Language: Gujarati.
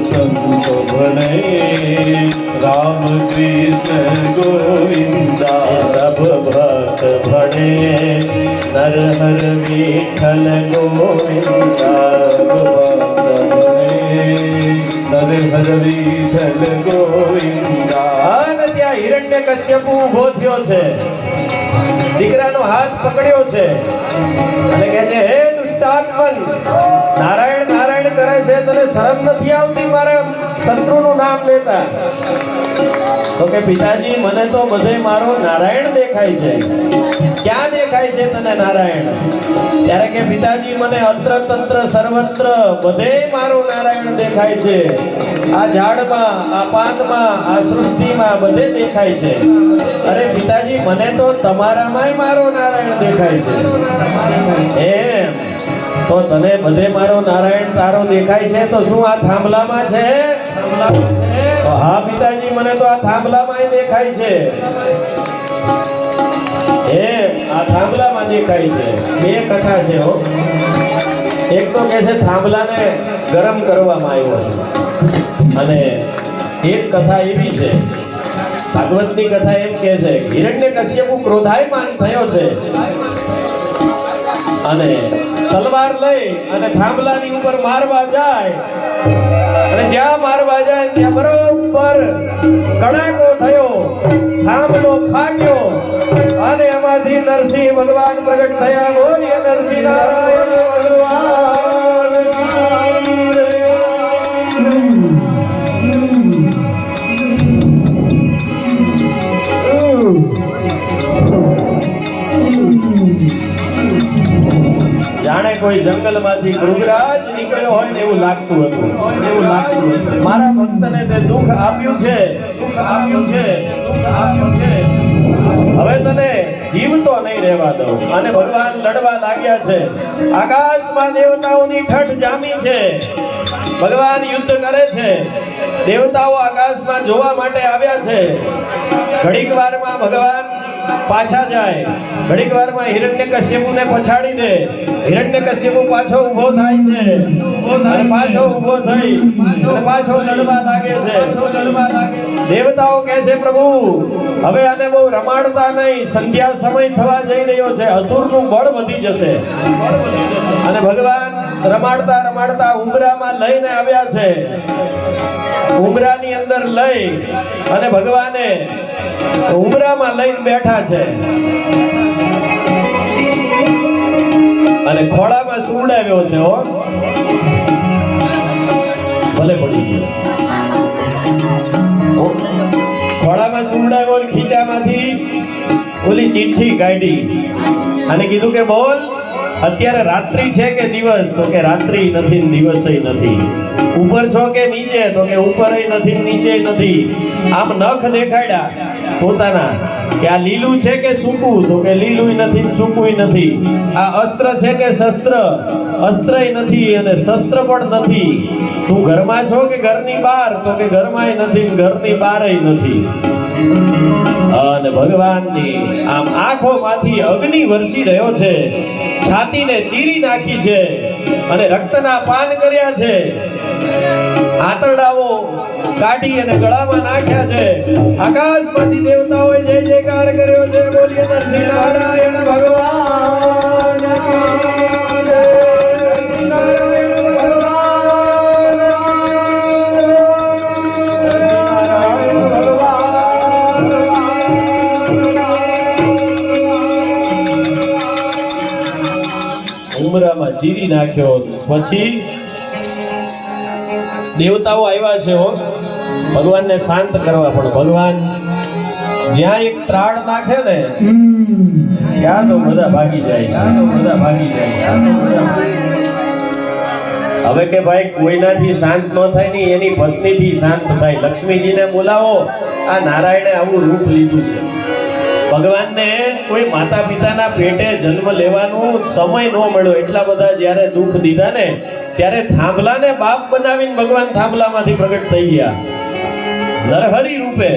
संत भणे राम कृष्ण गोविंदा सब भक्त भणे नर हर विठल गोविंदा भक्त भणे नर हर विठल गोविंदा। અને ત્યાં હિરણ્યકશ્યપુ ઊભો થયો છે, દીકરાનો હાથ પકડ્યો છે અને કહે છે, હે દુષ્ટાત્મન, નારાયણ નારાયણ કરે છે, તને શરમ નથી આવતી મારા શત્રુનું નામ લેતા? તો કે પિતાજી, મને તો બધે મારો નારાયણ દેખાય છે. ક્યાં દેખાય છે તને નારાયણ? ત્યારે કે પિતાજી, મને અત્ર તત્ર સર્વત્ર બધે મારો નારાયણ દેખાય છે. આ ઝાડમાં, આ પાનમાં, આ સૃષ્ટિમાં બધે દેખાય છે. અરે પિતાજી, મને તો તમારામાંય મારો નારાયણ દેખાય છે. એમ તો તને બધે મારો નારાયણ તારો દેખાય છે, તો શું આ થાંભલામાં છે? તો હા પિતાજી, મને તો આ થાંભલામાં દેખાય છે. એમ આ થાંભલામાં દેખાય છે. બે કથા છે હો. એક તો કે છે થાંભલાને ગરમ કરવામાં આવ્યો છે, અને એક કથા એવી છે, ભાગવતની કથા એમ કે છે, હિરણ્યકશ્યપુ ક્રોધાયમાન થયો છે અને તલવાર લઈ અને થાંભલાની ઉપર મારવા જાય, અને જ્યાં મારવા જાય ત્યાં બરોબર કડાકો થયો, થાંભલો ફાટ્યો અને એમાંથી નરસિંહ ભગવાન પ્રગટ થયા. બોલીએ નરસિંહ નારાયણ ભગવાન. જાણે કોઈ જંગલમાંથી મૃગરાજ નીકળ્યો હોય ને એવું લાગતું હતું. મારા ભક્તને તે દુઃખ આપ્યું છે, હવે તને જીવતો નહીં રહેવા દઉં. અને ભગવાન લડવા લાગ્યા છે. આકાશમાં દેવતાઓની ઠઠ જામી છે. ભગવાન યુદ્ધ કરે છે. દેવતાઓ આકાશમાં જોવા માટે આવ્યા છે. ઘડીક વારમાં ભગવાન પાછા જાય, ઘડીક વારમાં હિરણ્યકશ્યપુને પછાડી દે. હિરણ્યકશ્યપુ પાછો ઊભો થાય છે, અને પાછો ઊભો થઈ અને પાછો લડવા લાગે છે. દેવતાઓ કહે છે, પ્રભુ હવે આને બહુ રમાડતા નહીં, સંધ્યા સમય થવા જઈ રહ્યો છે, અસુરનું બળ વધી જશે. અને ભગવાન રમાડતા રમાડતા ઉંબરામાં લઈને આવ્યા છે. ઉંબરાની અંદર લઈ અને ભગવાને ઉંબરામાં લઈને બેઠા છે, અને ખોળામાં સુવડાવ્યો છે. હો ભલે પડી ગયો. ખોળામાં સુવડાવ્યો, ખીચામાંથી ઓલી ચિઠ્ઠી કાઢી અને કીધું કે બોલ, અત્યારે રાત્રિ છે કે દિવસ? તો કે રાત્રિ નથી, દિવસય નથી. ઉપર છો કે નીચે? તો કે ઉપરય નથી, નીચે નથી. આમ નખ દેખાડ્યા પોતાના કે આ લીલું છે કે સૂકું? તો કે લીલુંય નથી, સૂકુંય નથી. આ અસ્ત્ર છે કે શસ્ત્ર? અસ્ત્રય નથી અને શસ્ત્ર પણ નથી. તું ઘરમાં છો કે ઘરની બહાર? તો કે ઘરમાંય નથી, ઘરની બહારય નથી. અને ભગવાનની આમ આંખોમાંથી અગ્નિ વરસી રહ્યો છે, છાતીને ચીરી નાખી છે અને રક્તના પાન કર્યા છે. આંતરડાઓ કાઢી અને ગળામાં નાખ્યા છે. આકાશમાંથી દેવતાઓએ જય જયકાર કર્યો છે. બોલીએ નરસિંહ નારાયણ ભગવાન કી જય. નરસિંહ નારાયણ ભગવાન, નરસિંહ નારાયણ ભગવાન. ઉમરામાં ચીરી નાખ્યો. પછી દેવતાઓ આવ્યા છે હો ભગવાનને શાંત કરવા, પણ ભગવાન જ્યાં એક ત્રાડ નાખે ને ત્યાં તો બધા ભાગી જાય છે. હવે કે ભાઈ કોઈનાથી શાંત ન થાય ને એની પત્નીથી શાંત થાય. લક્ષ્મીજીને બોલાવો, આ નારાયણે આવું રૂપ લીધું છે. ભગવાનને કોઈ માતા પિતાના પેટે જન્મ લેવાનો સમય ન મળ્યો, એટલા બધા જ્યારે દુઃખ દીધા ને ત્યારે થાંભલાને બાપ બનાવીને ભગવાન થાંભલામાંથી પ્રગટ થઈ ગયા નરહરી રૂપે.